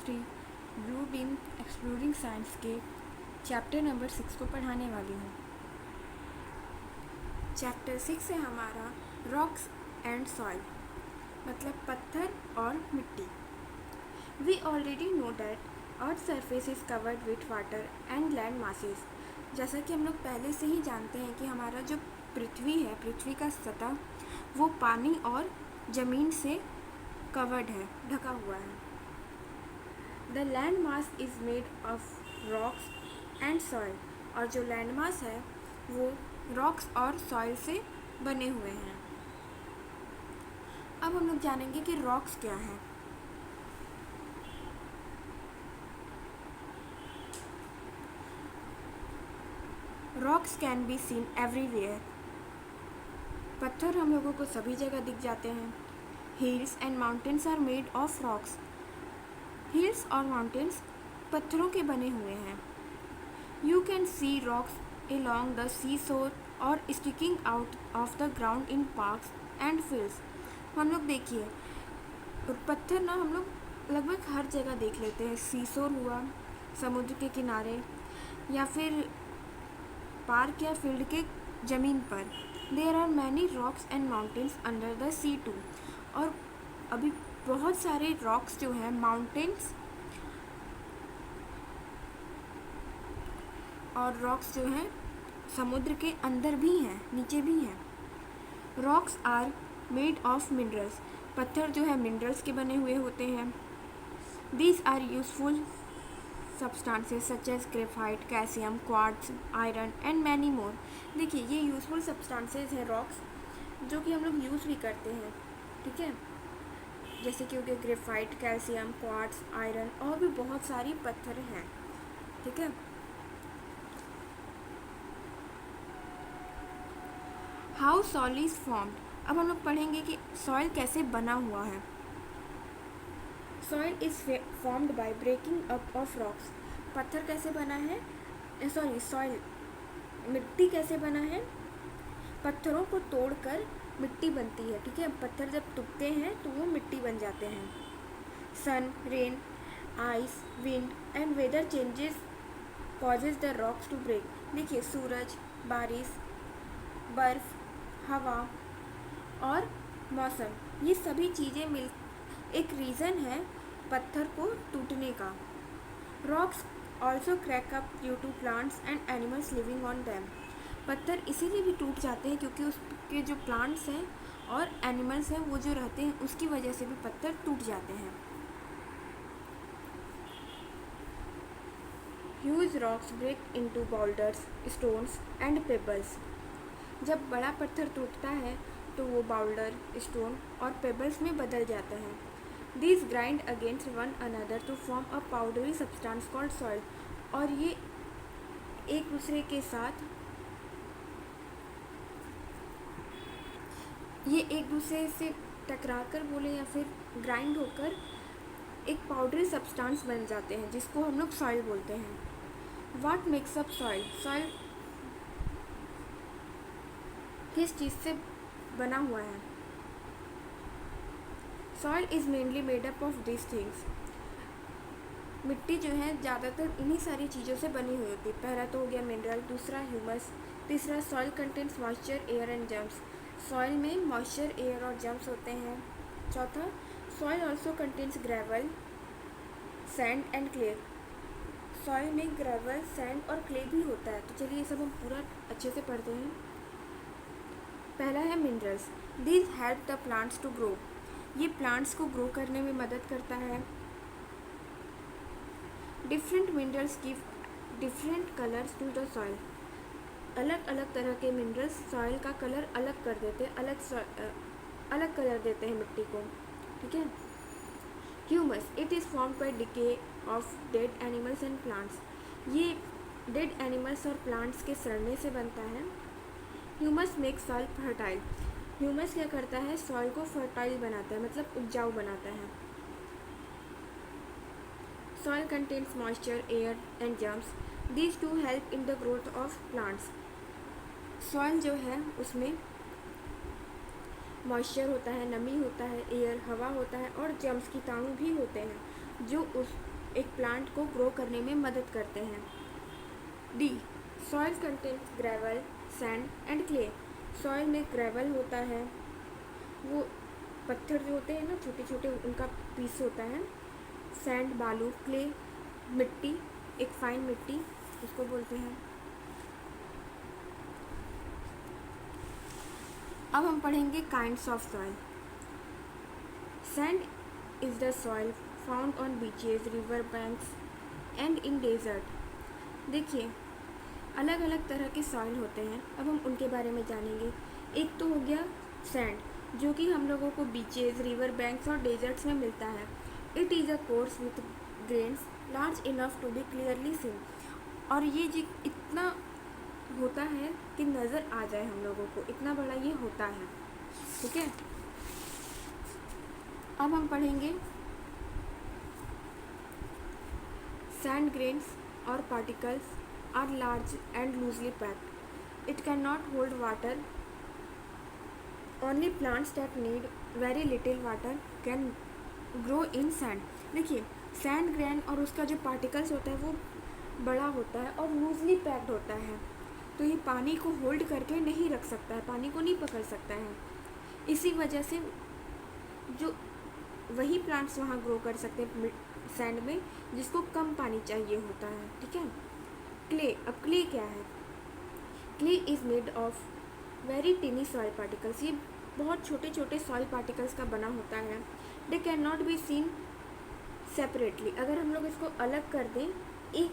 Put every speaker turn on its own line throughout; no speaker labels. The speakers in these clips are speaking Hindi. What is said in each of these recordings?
Chemistry blue beam exploring science के चैप्टर नंबर 6 को पढ़ाने वाली हूँ। चैप्टर 6 है हमारा रॉक्स एंड सॉइल, मतलब पत्थर और मिट्टी। We already know that earth surface is covered with water and land masses. जैसा कि हम लोग पहले से ही जानते हैं कि हमारा जो पृथ्वी है, पृथ्वी का सतह वो पानी और ज़मीन से कवर्ड है, ढका हुआ है। The land mass is made of rocks and soil, और जो लैंड मास है वो रॉक्स और सॉइल से बने हुए हैं। अब हम लोग जानेंगे कि रॉक्स क्या है। Rocks can be seen everywhere. पत्थर हम लोगों को सभी जगह दिख जाते हैं। Hills and mountains are made of rocks. Hills और माउंटेन्स पत्थरों के बने हुए हैं। You can see rocks along the seashore और sticking out of the ground in parks and fields। हम लोग देखिए पत्थर ना हम लोग लगभग हर जगह देख लेते हैं। सीशोर हुआ, समुद्र के किनारे, या फिर पार्क या फील्ड के ज़मीन पर। There are many rocks and mountains under the sea too. और अभी बहुत सारे रॉक्स जो हैं, माउंटेन्स और रॉक्स जो हैं समुद्र के अंदर भी हैं, नीचे भी हैं। Rocks are made of minerals. पत्थर जो है मिनरल्स के बने हुए होते हैं। These are useful substances such as graphite, calcium, quartz, iron and many more. देखिए ये यूजफुल सब्सटेंसेस हैं रॉक्स, जो कि हम लोग यूज़ भी करते हैं, ठीक है। जैसे कि हो गया ग्रेफाइट, कैल्शियम, क्वार्ट्ज, आयरन, और भी बहुत सारी पत्थर हैं, ठीक है। How soil is formed. अब हम लोग पढ़ेंगे कि सॉइल कैसे बना हुआ है। Soil is formed by breaking up of rocks. पत्थर कैसे बना है, सॉइल मिट्टी कैसे बना है। पत्थरों को तोड़कर मिट्टी बनती है, ठीक है। पत्थर जब टूटते हैं तो वो मिट्टी बन जाते हैं। Sun, rain, ice, wind and weather changes causes the rocks to break. देखिए सूरज, बारिश, बर्फ़, हवा और मौसम, ये सभी चीज़ें मिल एक रीज़न है पत्थर को टूटने का। Rocks also crack up due to plants and animals living on them. पत्थर इसीलिए भी टूट जाते हैं क्योंकि उसके जो प्लांट्स हैं और एनिमल्स हैं वो जो रहते हैं उसकी वजह से भी पत्थर टूट जाते हैं। Huge rocks break into boulders, stones and pebbles. जब बड़ा पत्थर टूटता है तो वो बाउल्डर, स्टोन और पेबल्स में बदल जाता है। These grind against one another to form a powdery substance called soil. और ये एक दूसरे के साथ से टकराकर बोले या फिर ग्राइंड होकर एक पाउडरी सब्सटेंस बन जाते हैं, जिसको हम लोग सॉइल बोलते हैं। What makes up soil. Soil किस चीज़ से बना हुआ है। Soil is mainly made up of this things. मिट्टी जो है ज़्यादातर इन्हीं सारी चीज़ों से बनी हुई होती है। पहला तो हो गया मिनरल, दूसरा ह्यूमस, तीसरा soil contains moisture, air and germs. Soil में मॉइस्चर, एयर और जर्म्स होते हैं। चौथा, soil also contains gravel, sand and clay. Soil में ग्रेवल, सैंड और क्ले भी होता है। तो चलिए ये सब हम पूरा अच्छे से पढ़ते हैं। पहला है minerals. These help the plants to grow. ये प्लांट्स को ग्रो करने में मदद करता है। Different minerals give different colours to the soil. अलग अलग तरह के मिनरल्स सॉइल का कलर अलग कर देते हैं, अलग कलर देते हैं मिट्टी को, ठीक है। Humus, it is formed by decay of dead animals and plants. ये डेड एनिमल्स और प्लांट्स के सड़ने से बनता है। Humus make soil fertile. Humus क्या करता है, सॉइल को फर्टाइल बनाता है, मतलब उपजाऊ बनाता है। Soil contains moisture, air and germs. These two help in the growth of plants. Soil जो है उसमें मॉइस्चर होता है, नमी होता है, एयर हवा होता है, और जर्म्स कीटाणु भी होते हैं जो उस एक प्लांट को ग्रो करने में मदद करते हैं। D, soil contains gravel, sand and clay. Soil में ग्रेवल होता है, वो पत्थर जो होते हैं ना छोटे छोटे, उनका पीस होता है। सैंड बालू, क्ले मिट्टी, एक फाइन मिट्टी उसको बोलते हैं। अब हम पढ़ेंगे kinds of soil. Sand is the soil found on beaches, river banks and in desert. देखिए अलग अलग तरह के सॉइल होते हैं, अब हम उनके बारे में जानेंगे। एक तो हो गया सैंड, जो कि हम लोगों को बीचेस, रिवर बैंक्स और डेजर्ट्स में मिलता है। It is a coarse with grains large enough to be clearly seen. और ये जी इतना होता है कि नज़र आ जाए हम लोगों को, इतना बड़ा ये होता है। ठीक है, अब हम पढ़ेंगे सैंड ग्रेन्स और particles are large and loosely packed. It can not hold water. Only plants that need very little water can grow in sand. देखिए सैंड ग्रेन और उसका जो पार्टिकल्स होता है वो बड़ा होता है और लूजली पैक्ड होता है, तो ये पानी को होल्ड करके नहीं रख सकता है, पानी को नहीं पकड़ सकता है। इसी वजह से जो वही प्लांट्स वहाँ ग्रो कर सकते हैं सैंड में, जिसको कम पानी चाहिए होता है। ठीक है, क्ले। अब क्ले क्या है? Clay is made of very टिनी soil particles. ये बहुत छोटे छोटे सॉइल पार्टिकल्स का बना होता है। They can not be seen separately. अगर हम लोग इसको अलग कर दें, एक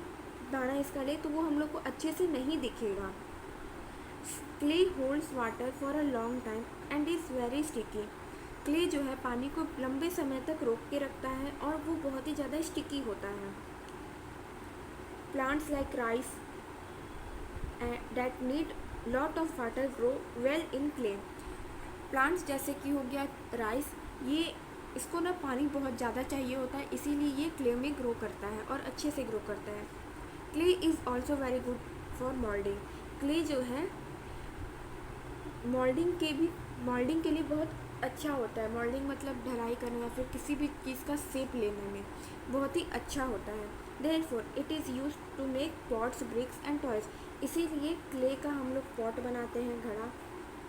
दाना इसका ले, तो वो हम लोग को अच्छे से नहीं दिखेगा। Clay holds water for a long time and is very sticky. Clay जो है पानी को लंबे समय तक रोक के रखता है और वो बहुत ही ज़्यादा स्टिकी होता है। Plants like rice that need lot of water grow well in clay. Plants जैसे कि हो गया राइस, ये इसको ना पानी बहुत ज़्यादा चाहिए होता है, इसीलिए ये क्ले में ग्रो करता है और अच्छे से ग्रो करता है। Clay is also very good for moulding. Clay जो है मोल्डिंग के लिए बहुत अच्छा होता है। मोल्डिंग मतलब ढलाई करने या फिर किसी भी चीज़ का शेप लेने में बहुत ही अच्छा होता है। Therefore it is use to make pots, bricks and toys. इसीलिए क्ले का हम लोग पॉट बनाते हैं, घड़ा,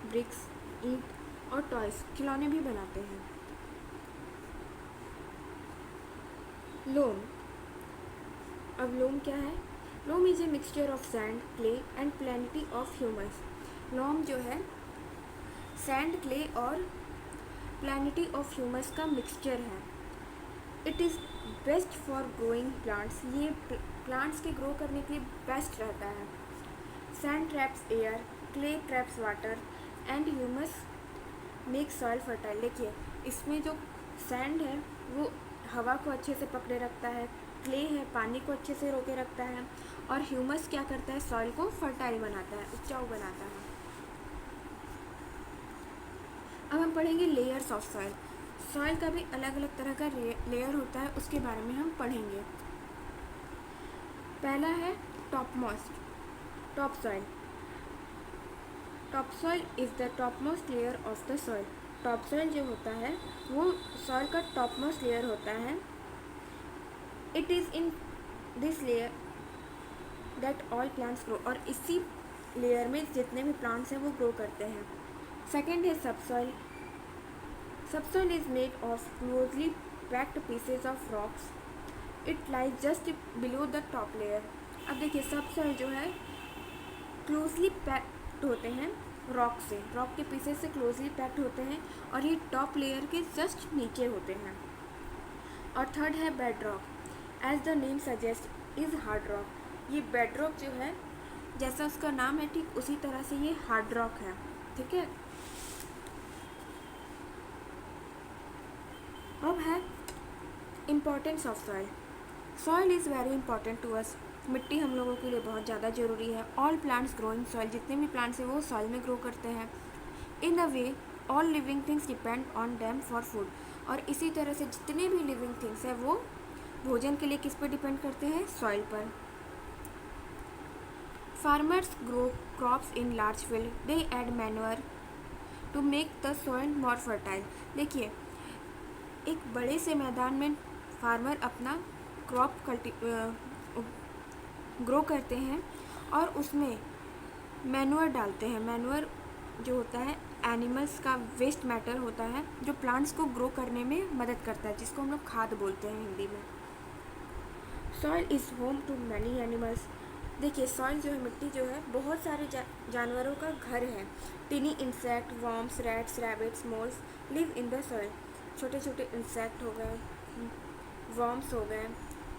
ब्रिक्स, ईंट और टॉयज, खिलौने भी बनाते हैं। लोम। अब लोम क्या है? Loam is a mixture of sand, clay and plenty of humus. Loam जो है सैंड, क्ले और प्लेनिटी ऑफ ह्यूमस का मिक्सचर है। It is best for growing plants. ये प्लांट्स के ग्रो करने के लिए बेस्ट रहता है। Sand traps air, clay traps water and humus make soil fertile. देखिए इसमें जो सैंड है वो हवा को अच्छे से पकड़े रखता है, क्ले है पानी को अच्छे से रोके रखता है, और ह्यूमस क्या करता है? सॉइल को फर्टाइल बनाता है, उपजाऊ बनाता है। अब हम पढ़ेंगे लेयर्स ऑफ सॉइल। सॉइल का भी अलग अलग तरह का लेयर होता है, उसके बारे में हम पढ़ेंगे। पहला है top soil. Top soil is the top most layer of the soil. Top soil जो होता है वो सॉइल का टॉप मोस्ट लेयर होता है। It is in this layer that all plants grow. और इसी लेयर में जितने भी प्लांट्स हैं वो ग्रो करते हैं। सेकेंड है subsoil. Subsoil is made of closely packed pieces of rocks. It lies just below the top layer. अब देखिए सबसॉइल जो है क्लोजली पैक्ड होते हैं रॉक से, रॉक के पीसेज से क्लोजली पैक्ड होते हैं और ये टॉप लेयर के जस्ट नीचे होते हैं। और थर्ड है bed rock. As the name suggest is hard rock. ये बेड रॉक जो है जैसा उसका नाम है ठीक उसी तरह से ये हार्ड रॉक है। ठीक है, अब है importance of soil. Soil is very important to us. मिट्टी हम लोगों के लिए बहुत ज़्यादा ज़रूरी है। All plants grow in soil. जितने भी प्लांट्स हैं वो सॉइल में ग्रो करते हैं। In a way all living things depend on them for food. और इसी तरह से जितने भी लिविंग थिंग्स हैं वो भोजन के लिए किस पर डिपेंड करते हैं? सॉइल पर। Farmers grow crops in large field. They add manure to make the soil more fertile. देखिए एक बड़े से मैदान में फार्मर अपना क्रॉप ग्रो करते हैं और उसमें मैन्योर डालते हैं। मैन्योर जो होता है एनिमल्स का वेस्ट मैटर होता है जो प्लांट्स को ग्रो करने में मदद करता है, जिसको हम लोग खाद बोलते हैं हिंदी में। Soil is home to many animals. देखिए सॉइल जो है, मिट्टी जो है, बहुत सारे जानवरों का घर है। टिनी insect, worms, rats, rabbits, moles live in the soil. छोटे छोटे इंसेक्ट हो गए, वर्म्स हो गए,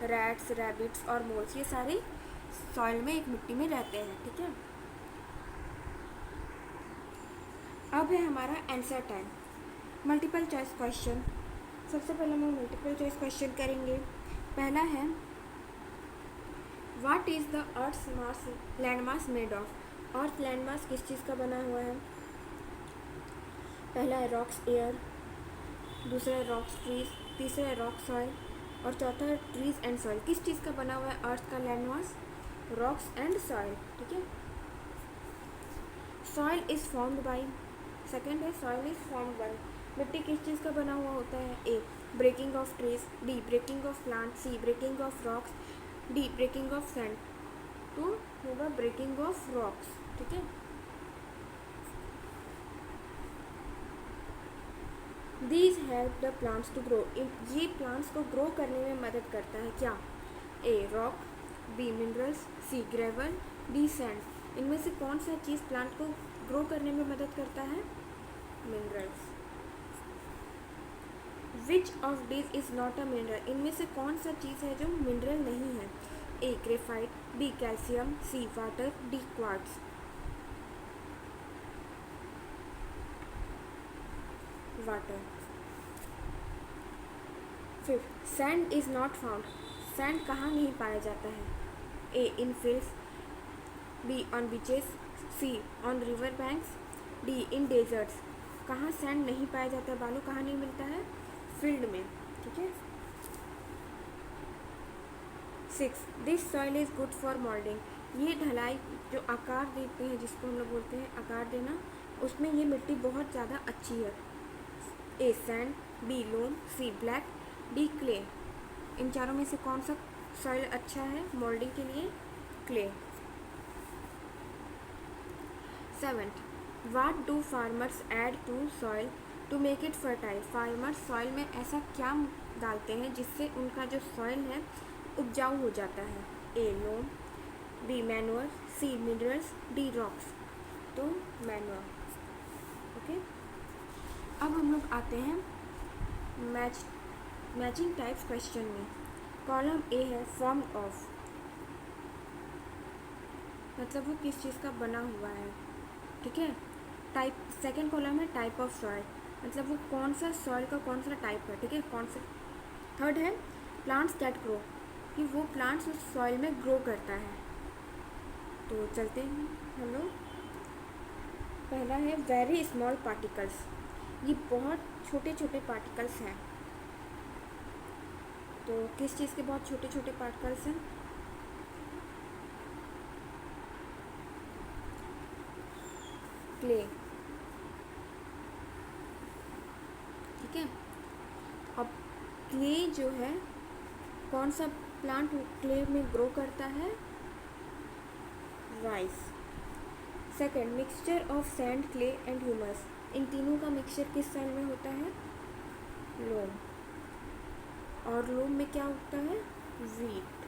रैट्स, रैबिट्स और मोल्स, ये सारे सॉइल में एक मिट्टी में रहते हैं। ठीक है, अब है हमारा answer time. Multiple choice question. सबसे पहले हम मल्टीपल चॉइस क्वेश्चन करेंगे। पहला है what is the earth's mass land mass made of. Earth land mass किस चीज़ का बना हुआ है? पहला है रॉक्स एयर, दूसरा है रॉक्स ट्रीज, तीसरा है रॉक सॉइल और चौथा है ट्रीज एंड सॉइल। किस चीज़ का बना हुआ है अर्थ का land mass? Rocks and soil. ठीक है, soil is formed by, second है सॉइल इज़ फॉर्म्ड बाई, मिट्टी किस चीज़ का बना हुआ होता है? A breaking of trees, D breaking of plant, C breaking of rocks, D breaking of sand. तो होगा ब्रेकिंग ऑफ रॉक्स। ठीक है, these help the plants to grow. ये प्लांट्स को ग्रो करने में मदद करता है क्या? A rock, B minerals, C gravel, D sand. इनमें से कौन सा चीज़ प्लांट को ग्रो करने में मदद करता है? Minerals. Which of these is not a mineral. इनमें से कौन सा चीज़ है जो मिनरल नहीं है? A graphite, B calcium, C water, D quartz. Water. Fifth, sand is not found. Sand कहाँ नहीं पाया जाता है? A in fields, B on beaches, C on river banks, D in deserts. कहाँ सैंड नहीं पाया जाता है? बालू कहाँ नहीं मिलता है? फील्ड में। ठीक है, six, this soil is good for moulding. ये ढलाई जो आकार देते हैं, जिसको हम लोग बोलते हैं आकार देना, उसमें ये मिट्टी बहुत ज़्यादा अच्छी है। ए सैंड, बी लोम, सी ब्लैक, डी क्ले। इन चारों में से कौन सा सॉइल अच्छा है मोल्डिंग के लिए? Clay. Seventh, what do farmers add to soil to make it fertile. Farmers soil में ऐसा क्या डालते हैं जिससे उनका जो सॉइल है उपजाऊ हो जाता है? ए लोम, बी मैनुअर, सी मिनरल्स, डी रॉक्स। तो मैनुअर। ओके, अब हम लोग आते हैं मैचिंग टाइप्स क्वेश्चन में। कॉलम ए है फॉर्म ऑफ, मतलब वो किस चीज़ का बना हुआ है। ठीक है, टाइप, सेकेंड कॉलम है टाइप ऑफ सॉइल, मतलब वो कौन सा सॉइल का कौन सा टाइप है। ठीक है, कौन सा। थर्ड है प्लांट्स दैट ग्रो, कि वो प्लांट्स उस सॉइल में ग्रो करता है। तो चलते हैं हम लोग। पहला है वेरी स्मॉल पार्टिकल्स, ये बहुत छोटे छोटे पार्टिकल्स हैं। तो किस चीज़ के बहुत छोटे छोटे पार्टिकल्स हैं? क्ले। ठीक है, अब क्ले जो है, कौन सा प्लांट क्ले में ग्रो करता है? Rice. Second, mixture of sand, clay and humus. इन तीनों का मिक्सचर किस सॉइल में होता है? लोम। और लोम में क्या होता है? वीट।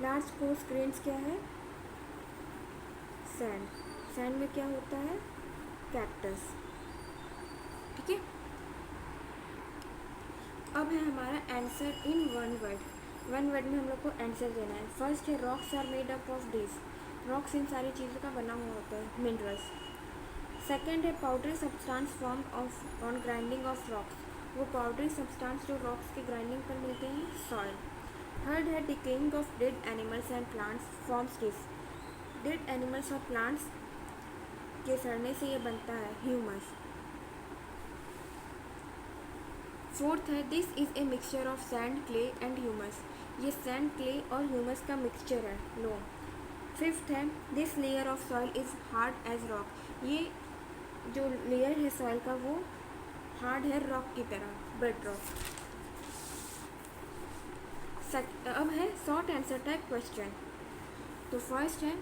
लार्ज कोर्स ग्रेन्स क्या है? सैंड। सैंड में क्या होता है? कैक्टस। ठीक है, अब है हमारा answer in one word. One word में हम लोग को आंसर देना है। फर्स्ट है rocks are made up of these. Rocks इन सारी चीज़ों का बना हुआ होता है, मिनरल्स। सेकेंड है powdery substance form of on grinding of rocks. वो पाउडरी सब्सटेंस जो रॉक्स की ग्राइंडिंग पर मिलते हैं, सॉइल। थर्ड है decaying of dead animals and plants forms किस। डेड एनिमल्स और प्लांट्स के सड़ने से ये बनता है, ह्यूमस। फोर्थ है this is a mixture of sand, clay and humus. ये सैंड, क्ले और ह्यूमस का मिक्सचर है, लोम। फिफ्थ है this layer of soil is hard as rock. ये जो लेयर है सॉइल का वो हार्ड है रॉक की तरह, बेड रॉक। अब है शॉर्ट आंसर टाइप क्वेश्चन। तो फर्स्ट है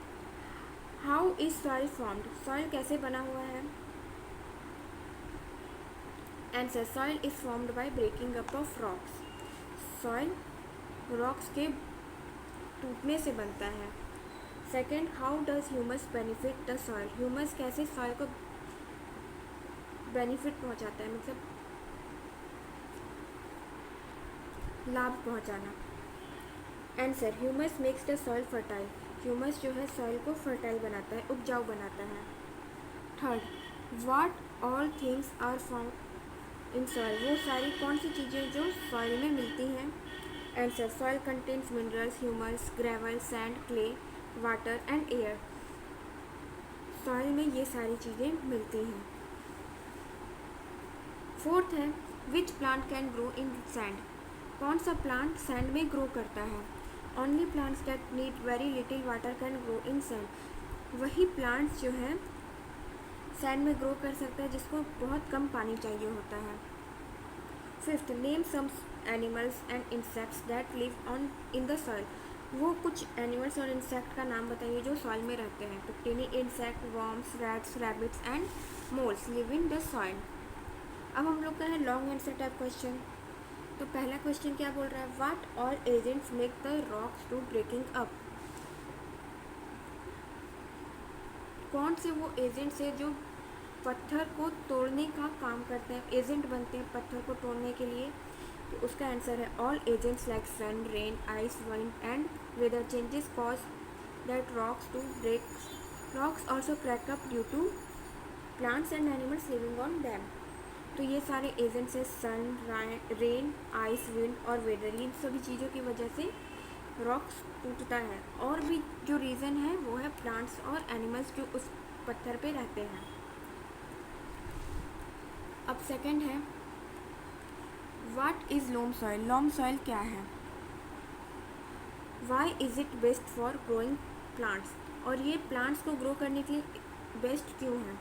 how is soil formed, soil कैसे बना हुआ है। Answer soil is formed by breaking up of rocks, soil rocks के टूटने से बनता है। Second how does humus benefit the soil, humus कैसे सॉइल को बेनिफिट पहुंचाता है, मतलब लाभ पहुंचाना। Answer humus makes the soil fertile, humus जो है सॉइल को फर्टाइल बनाता है, उपजाऊ बनाता है। Third what all things are found in soil, वो सारी कौन सी चीज़ें जो सॉइल में मिलती हैं। Answer soil contains minerals, humus, gravel, sand, clay, water and air, soil में ये सारी चीज़ें मिलती हैं। फोर्थ है which plant can grow in sand, कौन सा प्लांट सैंड में ग्रो करता है। Only plants that need very little water can grow in sand, वही प्लांट्स जो है सैंड में ग्रो कर सकता है जिसको बहुत कम पानी चाहिए होता है। Fifth name some animals and insects that live on in the soil, वो कुछ एनिमल्स और इंसेक्ट का नाम बताइए जो सॉइल में रहते हैं। तो tiny insect, worms, rats, rabbits and moles live in the soil. अब हम लोग का है लॉन्ग आंसर टाइप क्वेश्चन। तो पहला क्वेश्चन क्या बोल रहा है, what all agents make the rocks to breaking up, कौन से वो एजेंट्स है जो पत्थर को तोड़ने का काम करते हैं, एजेंट बनते हैं पत्थर को तोड़ने के लिए। तो उसका आंसर है all agents like sun, rain, ice, wind and weather changes cause that rocks to break, rocks also crack up due to plants and animals living on them. तो ये सारे एजेंट्स हैं सन, रेन, आइस, विंड और वेदर, इन सभी चीज़ों की वजह से रॉक्स टूटता है। और भी जो रीज़न है वो है प्लांट्स और एनिमल्स जो उस पत्थर पे रहते हैं। अब सेकंड है what is loam soil, loam soil क्या है। Why is it best for growing plants, और ये प्लांट्स को ग्रो करने के लिए बेस्ट क्यों है।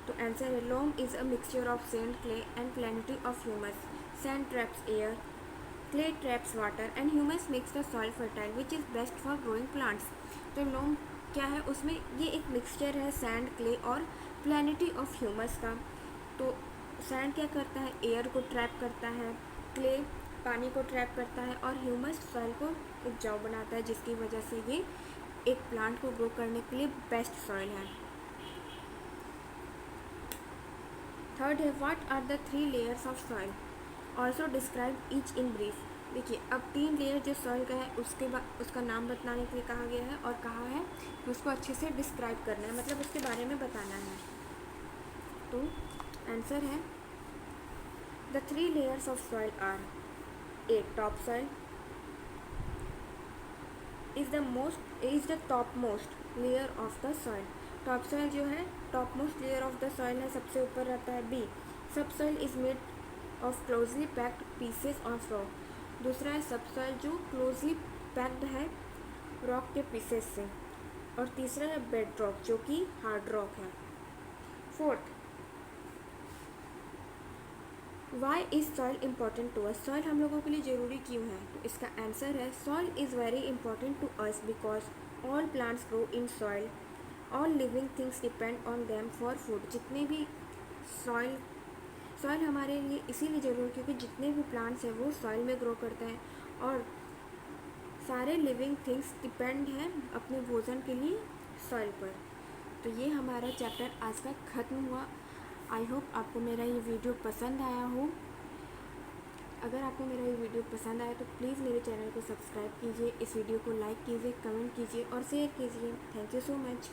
तो आंसर है loam is a mixture of sand, clay and plenty of humus, sand traps air, clay traps water and humus makes the soil fertile which is best for growing plants. तो लोम क्या है, उसमें ये एक मिक्सचर है सैंड, क्ले और प्लेनिटी ऑफ ह्यूमस का। तो सैंड क्या करता है, एयर को ट्रैप करता है, क्ले पानी को ट्रैप करता है और ह्यूमस सॉइल को उपजाऊ बनाता है, जिसकी वजह से ये एक प्लांट को ग्रो करने के लिए बेस्ट सॉइल है। थर्ड है what are the 3 layers of soil, also describe each in brief. देखिए अब 3 लेयर जो सॉइल का है उसके बाद उसका नाम बताने के लिए कहा गया है और कहा है कि उसको अच्छे से डिस्क्राइब करना है, मतलब उसके बारे में बताना है। तो आंसर है the 3 layers of soil are, A top soil is the top most layer of the soil, top soil जो है top most layer of the soil है, सबसे ऊपर रहता है। B sub soil is made of closely packed pieces of rock, दूसरा है सब सॉइल जो क्लोजली पैक्ड है रॉक के पीसेस से, और तीसरा है बेड रॉक जो कि हार्ड रॉक है। Fourth Y is soil important to us, soil हम लोगों के लिए ज़रूरी क्यों है। तो इसका आंसर है soil is very important to us because all plants grow in soil, all living things depend on them for food, जितने भी सॉइल हमारे लिए इसीलिए ज़रूरी क्योंकि जितने भी प्लांट्स हैं वो सॉइल में ग्रो करते हैं और सारे लिविंग थिंग्स डिपेंड हैं अपने भोजन के लिए सॉइल पर। तो ये हमारा चैप्टर आज का ख़त्म हुआ। आई होप आपको मेरा ये वीडियो पसंद आया हो। अगर आपको मेरा ये वीडियो पसंद आया तो प्लीज़ मेरे चैनल को सब्सक्राइब कीजिए, इस वीडियो को लाइक कीजिए, कमेंट कीजिए और शेयर कीजिए। Thank you so much.